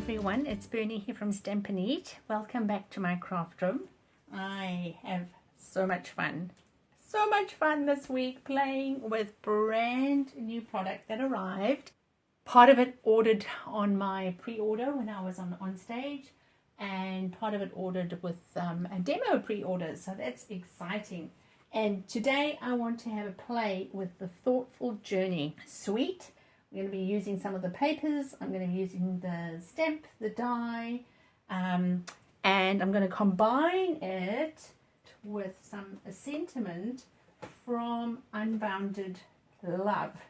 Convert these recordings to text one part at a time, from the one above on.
everyone, it's Bernie here from STAMPI'N'UP. Welcome back to my craft room. I have so much fun this week playing with brand new product that arrived. Part of it ordered on my pre-order when I was on stage, and part of it ordered with a demo pre-order, so that's exciting. And today I want to have a play with the Thoughtful Journey suite. I'm going to be using some of the papers, I'm going to be using the stamp, the die, and I'm going to combine it with some sentiment from Unbounded Love.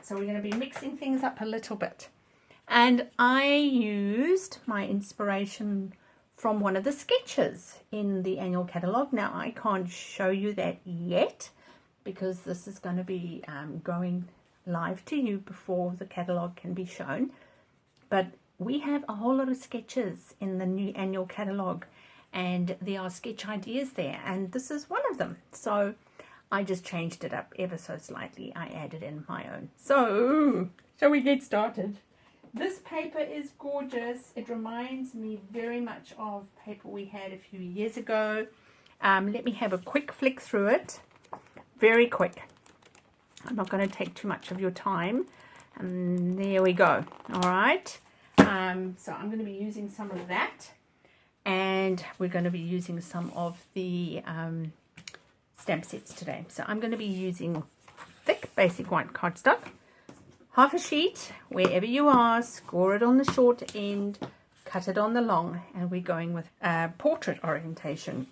So we're going to be mixing things up a little bit. And I used my inspiration from one of the sketches in the annual catalogue. Now I can't show you that yet because this is going to be going live to you before the catalogue can be shown, but we have a whole lot of sketches in the new annual catalogue, and there are sketch ideas there, and this is one of them. So I just changed it up ever so slightly. I added in my own. So shall we get started? This paper is gorgeous. It reminds me very much of paper we had a few years ago. Let me have a quick flick through it, very quick. I'm not going to take too much of your time. And there we go. All right. So I'm going to be using some of that. And we're going to be using some of the stamp sets today. So I'm going to be using thick basic white cardstock. Half a sheet, wherever you are, score it on the short end, cut it on the long. And we're going with portrait orientation.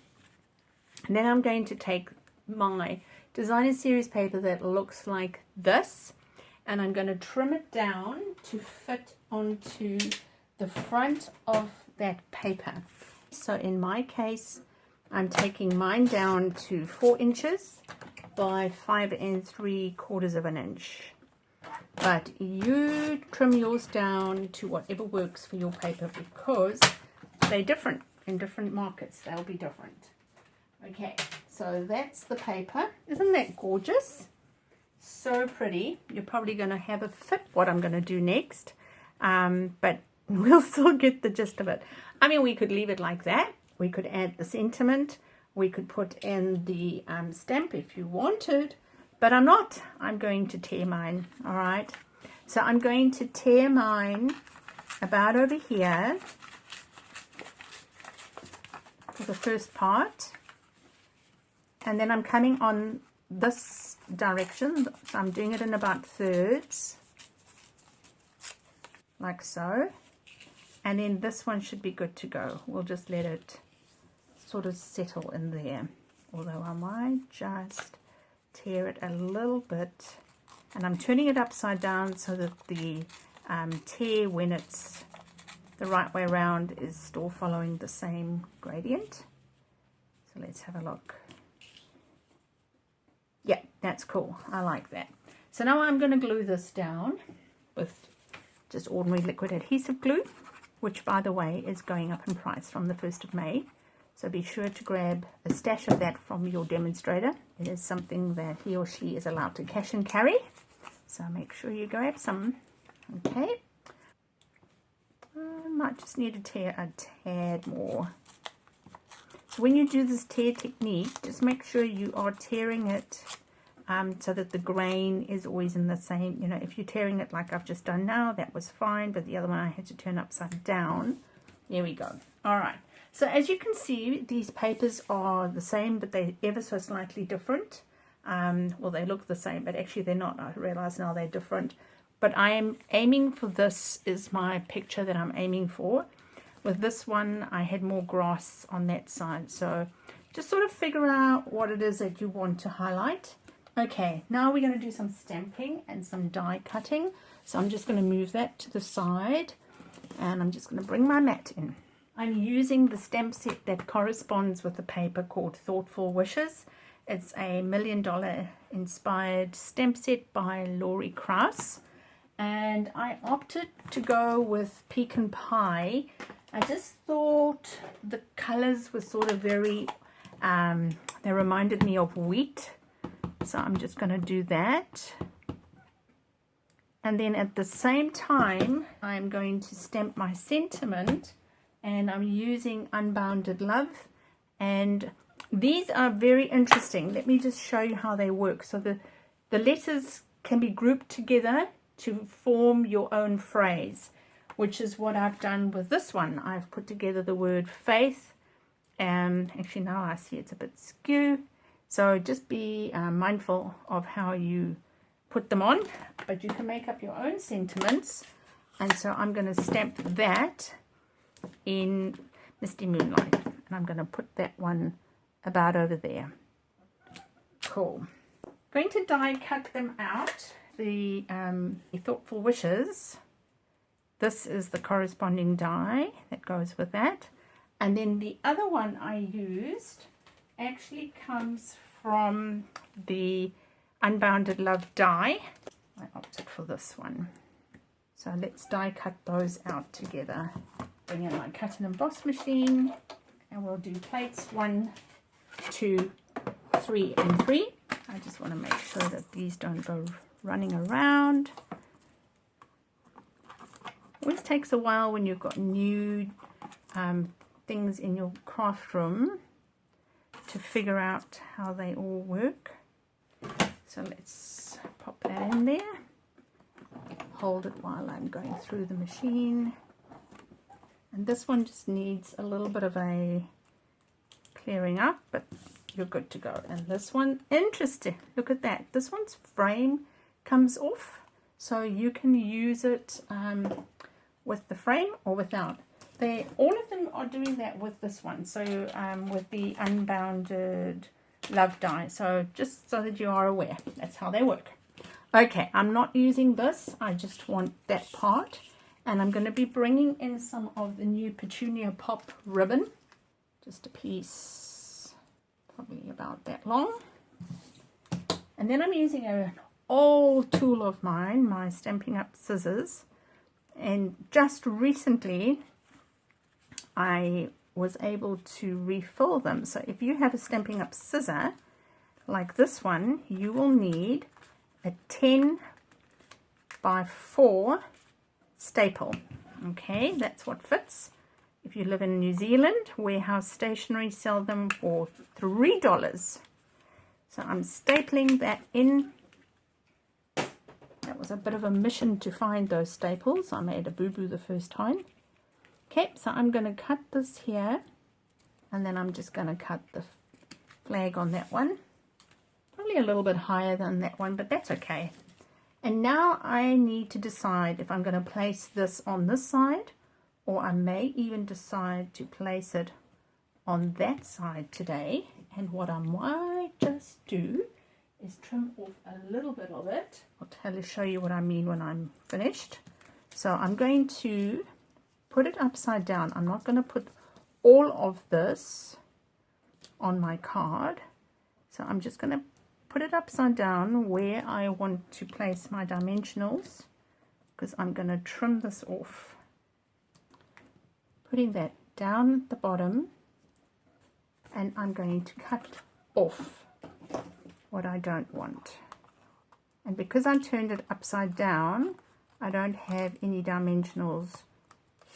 And then I'm going to take my designer series paper that looks like this, and I'm going to trim it down to fit onto the front of that paper. So in my case, I'm taking mine down to 4 inches by 5 3/4 of an inch. But you trim yours down to whatever works for your paper, because they're different in different markets. They'll be different. Okay, so that's the paper. Isn't that gorgeous? So pretty. You're probably going to have a fit what I'm going to do next, but we'll still get the gist of it. I mean, we could leave it like that. We could add the sentiment. We could put in the stamp if you wanted, but I'm not. I'm going to tear mine, all right? So I'm going to tear mine about over here for the first part. And then I'm coming on this direction, so I'm doing it in about thirds, like so. And then this one should be good to go. We'll just let it sort of settle in there. Although I might just tear it a little bit. And I'm turning it upside down so that the tear, when it's the right way around, is still following the same gradient. So let's have a look. Yeah, that's cool. I like that. So now I'm going to glue this down with just ordinary liquid adhesive glue, which, by the way, is going up in price from the 1st of May. So be sure to grab a stash of that from your demonstrator. It is something that he or she is allowed to cash and carry. So make sure you grab some. Okay. I might just need to tear a tad more. So when you do this tear technique, just make sure you are tearing it so that the grain is always in the same, you know, if you're tearing it like I've just done now, that was fine, but the other one I had to turn upside down. There we go. All right. So as you can see, these papers are the same, but they're ever so slightly different. Well, they look the same, but actually they're not. I realize now they're different. But I am aiming for this, is my picture that I'm aiming for. With this one, I had more grass on that side. So just sort of figure out what it is that you want to highlight. Okay, now we're going to do some stamping and some die cutting. So I'm just going to move that to the side, and I'm just going to bring my mat in. I'm using the stamp set that corresponds with the paper called Thoughtful Wishes. It's a $1 million inspired stamp set by Laurie Krauss. And I opted to go with Pecan Pie. I just thought the colors were sort of very, they reminded me of wheat. So I'm just going to do that. And then at the same time, I'm going to stamp my sentiment, and I'm using Unbounded Love. And these are very interesting. Let me just show you how they work. So the letters can be grouped together to form your own phrase, which is what I've done with this one. I've put together the word faith. Actually, now I see it's a bit skew. So just be mindful of how you put them on, but you can make up your own sentiments. And so I'm going to stamp that in Misty Moonlight, and I'm going to put that one about over there. Cool. Going to die cut them out. The Thoughtful Wishes, this is the corresponding die that goes with that. And then the other one I used actually comes from the Unbounded Love die. I opted for this one. So let's die cut those out together. Bring in my cut and emboss machine, and we'll do plates 1, 2, 3, and 3. I just want to make sure that these don't go running around. Always takes a while when you've got new things in your craft room to figure out how they all work. So let's pop that in there. Hold it while I'm going through the machine. And this one just needs a little bit of a clearing up, but you're good to go. And this one, interesting, look at that. This one's frame comes off, so you can use it with the frame or without. All of them are doing that with this one, so with the Unbounded Love die. So just so that you are aware, that's how they work. Okay, I'm not using this, I just want that part. And I'm going to be bringing in some of the new Petunia Pop Ribbon. Just a piece, probably about that long. And then I'm using an old tool of mine, my Stampin' Up scissors. And just recently, I was able to refill them. So if you have a Stampin' Up scissor, like this one, you will need a 10 by 4 staple. Okay, that's what fits. If you live in New Zealand, Warehouse Stationery sell them for $3. So I'm stapling that in. That was a bit of a mission to find those staples. I made a boo-boo the first time. Okay, so I'm going to cut this here, and then I'm just going to cut the flag on that one. Probably a little bit higher than that one, but that's okay. And now I need to decide if I'm going to place this on this side, or I may even decide to place it on that side today. And what I might just do is trim off a little bit of it. I'll show you what I mean when I'm finished. So I'm going to put it upside down. I'm not going to put all of this on my card. So I'm just going to put it upside down where I want to place my dimensionals, because I'm going to trim this off. Putting that down at the bottom, and I'm going to cut off what I don't want. And because I turned it upside down, I don't have any dimensionals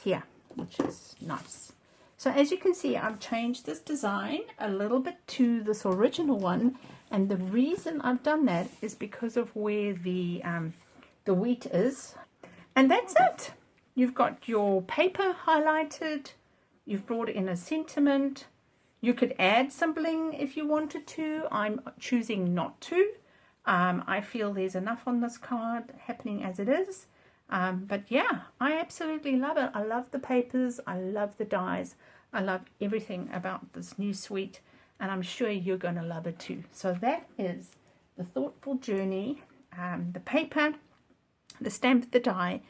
here, which is nice. So as you can see, I've changed this design a little bit to this original one, and the reason I've done that is because of where the wheat is. And that's it. You've got your paper highlighted, you've brought in a sentiment. You could add some bling if you wanted to. I'm choosing not to. I feel there's enough on this card happening as it is. But yeah, I absolutely love it. I love the papers, I love the dies, I love everything about this new suite, and I'm sure you're going to love it too. So that is the Thoughtful Journey, the paper, the stamp, the die,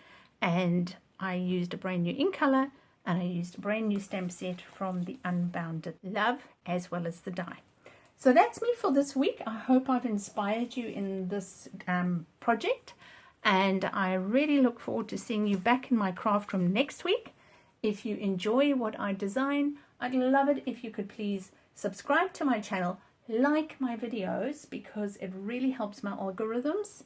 and I used a brand new ink color, and I used a brand new stamp set from the Unbounded Love, as well as the die. So that's me for this week. I hope I've inspired you in this project. And I really look forward to seeing you back in my craft room next week. If you enjoy what I design, I'd love it if you could please subscribe to my channel, like my videos, because it really helps my algorithms.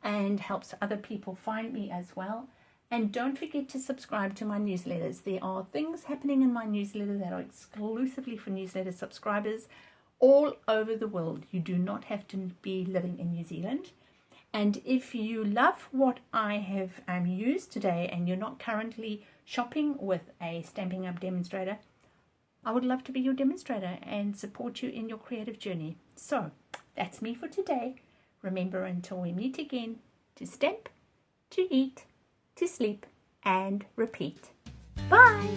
and helps other people find me as well. And don't forget to subscribe to my newsletters. There are things happening in my newsletter that are exclusively for newsletter subscribers all over the world. You do not have to be living in New Zealand. And if you love what I have used today and you're not currently shopping with a Stampin' Up demonstrator, I would love to be your demonstrator and support you in your creative journey. So that's me for today. Remember, until we meet again, to stamp, to eat, to sleep, and repeat. Bye!